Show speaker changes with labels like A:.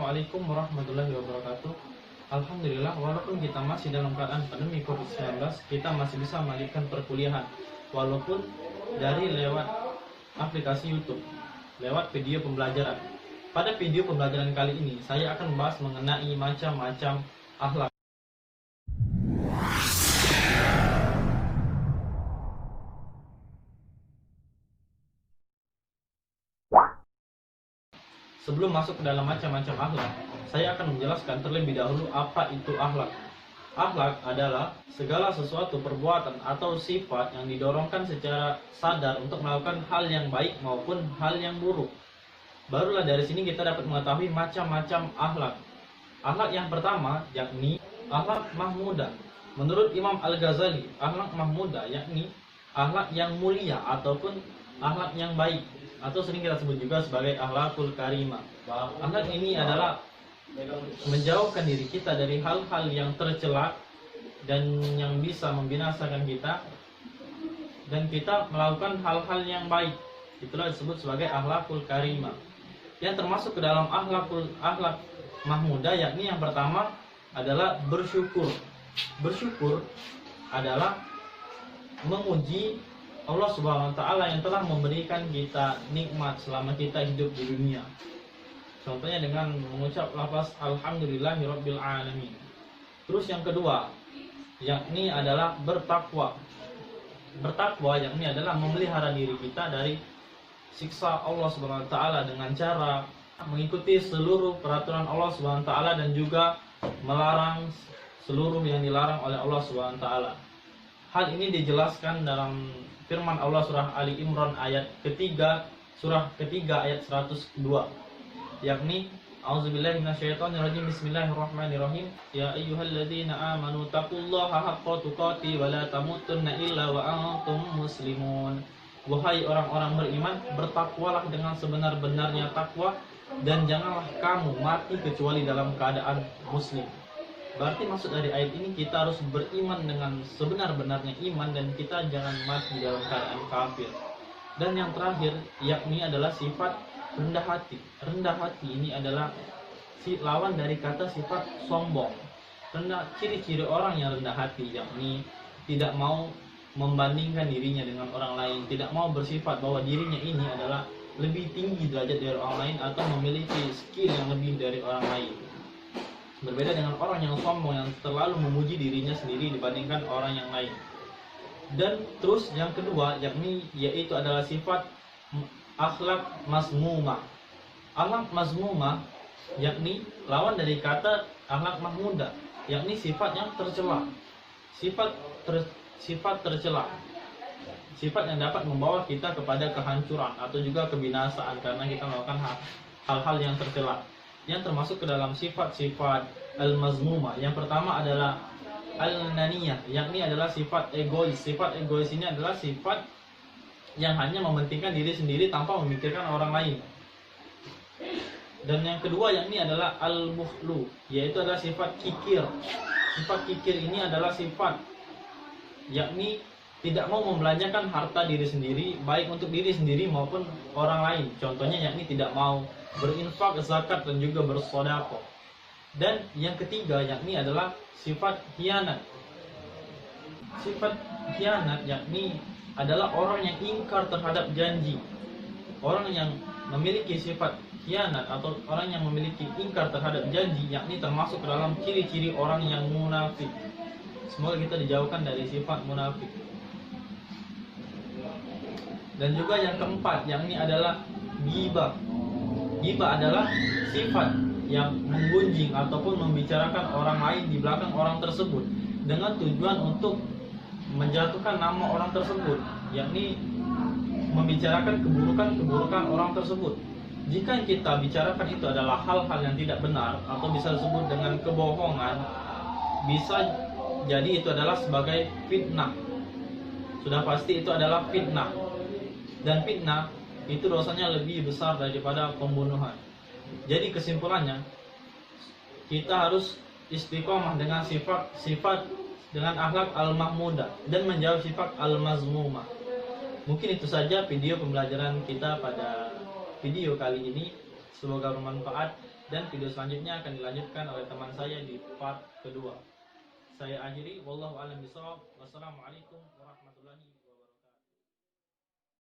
A: Assalamualaikum warahmatullahi wabarakatuh. Alhamdulillah, walaupun kita masih dalam keadaan pandemi COVID-19, kita masih bisa melanjutkan perkuliahan walaupun dari lewat aplikasi YouTube, lewat video pembelajaran. Pada video pembelajaran kali ini, saya akan membahas mengenai macam-macam akhlak. Sebelum masuk ke dalam macam-macam akhlak, saya akan menjelaskan terlebih dahulu apa itu akhlak. Akhlak adalah segala sesuatu perbuatan atau sifat yang didorongkan secara sadar untuk melakukan hal yang baik maupun hal yang buruk. Barulah dari sini kita dapat mengetahui macam-macam akhlak. Akhlak yang pertama yakni akhlak mahmudah. Menurut Imam Al-Ghazali, akhlak mahmudah yakni akhlak yang mulia ataupun akhlak yang baik, atau sering kita sebut juga sebagai akhlakul karimah. Akhlak ini adalah menjauhkan diri kita dari hal-hal yang tercela dan yang bisa membinasakan kita, dan kita melakukan hal-hal yang baik. Itulah disebut sebagai akhlakul karimah. Yang termasuk ke dalam akhlak mahmudah yakni yang pertama adalah bersyukur. Bersyukur adalah memuji Allah Subhanahu wa taala yang telah memberikan kita nikmat selama kita hidup di dunia. Contohnya dengan mengucap lafaz alhamdulillahirabbil alamin. Terus yang kedua yakni adalah bertakwa. Bertakwa yakni adalah memelihara diri kita dari siksa Allah Subhanahu wa taala dengan cara mengikuti seluruh peraturan Allah Subhanahu wa taala dan juga melarang seluruh yang dilarang oleh Allah Subhanahu wa taala. Hal ini dijelaskan dalam firman Allah surah Ali Imran ayat ketiga, surah ketiga ayat 102, yakni A'udzubillahi minasyaitonirrajim, bismillahirrahmanirrahim, ya ayyuhalladzina amanu taqullaha haqqa tuqatih wa la tamutunna illa wa antum muslimun. Wahai orang-orang beriman, bertakwalah dengan sebenar-benarnya takwa dan janganlah kamu mati kecuali dalam keadaan muslim. Berarti maksud dari ayat ini kita harus beriman dengan sebenar-benarnya iman dan kita jangan mati dalam keadaan kafir. Dan yang terakhir yakni adalah sifat rendah hati. Rendah hati ini adalah lawan dari kata sifat sombong. Ciri-ciri orang yang rendah hati yakni tidak mau membandingkan dirinya dengan orang lain, tidak mau bersifat bahwa dirinya ini adalah lebih tinggi derajat dari orang lain atau memiliki skill yang lebih dari orang lain. Berbeda dengan orang yang sombong yang terlalu memuji dirinya sendiri dibandingkan orang yang lain. Dan terus yang kedua yakni yaitu adalah sifat akhlak mazmumah. Akhlak mazmumah yakni lawan dari kata akhlak mahmudah, yakni sifat yang tercela. Sifat tercela. Sifat yang dapat membawa kita kepada kehancuran atau juga kebinasaan karena kita melakukan hal-hal yang tercela. Yang termasuk ke dalam sifat-sifat al-mazmumah. Yang pertama adalah al-naniyah, yakni adalah sifat egois. Sifat egois ini adalah sifat yang hanya mementingkan diri sendiri tanpa memikirkan orang lain. Dan yang kedua yakni adalah al-bukhlu, yaitu adalah sifat kikir. Sifat kikir ini adalah sifat yakni tidak mau membelanjakan harta diri sendiri, baik untuk diri sendiri maupun orang lain. Contohnya yakni tidak mau berinfak, zakat, dan juga bersedekah. Dan yang ketiga yakni adalah sifat khianat. Sifat khianat yakni adalah orang yang ingkar terhadap janji. Orang yang memiliki sifat khianat atau orang yang memiliki ingkar terhadap janji yakni termasuk ke dalam ciri-ciri orang yang munafik. Semoga kita dijauhkan dari sifat munafik. Dan juga yang keempat yakni adalah ghibah. Ghibah adalah sifat yang menggunjing ataupun membicarakan orang lain di belakang orang tersebut dengan tujuan untuk menjatuhkan nama orang tersebut, yakni membicarakan keburukan orang tersebut. Jika yang kita bicarakan itu adalah hal-hal yang tidak benar atau bisa disebut dengan kebohongan, bisa jadi itu adalah sebagai fitnah. Sudah pasti itu adalah fitnah. Dan fitnah itu dosanya lebih besar daripada pembunuhan. Jadi kesimpulannya, kita harus istiqomah dengan sifat dengan akhlak al-mahmudah dan menjauh sifat al-mazmumah. Mungkin itu saja video pembelajaran kita pada video kali ini. Semoga bermanfaat. dan video selanjutnya akan dilanjutkan oleh teman saya di part kedua. Saya akhiri, wallahu a'lam bishawab. Wassalamualaikum warahmatullahi wabarakatuh.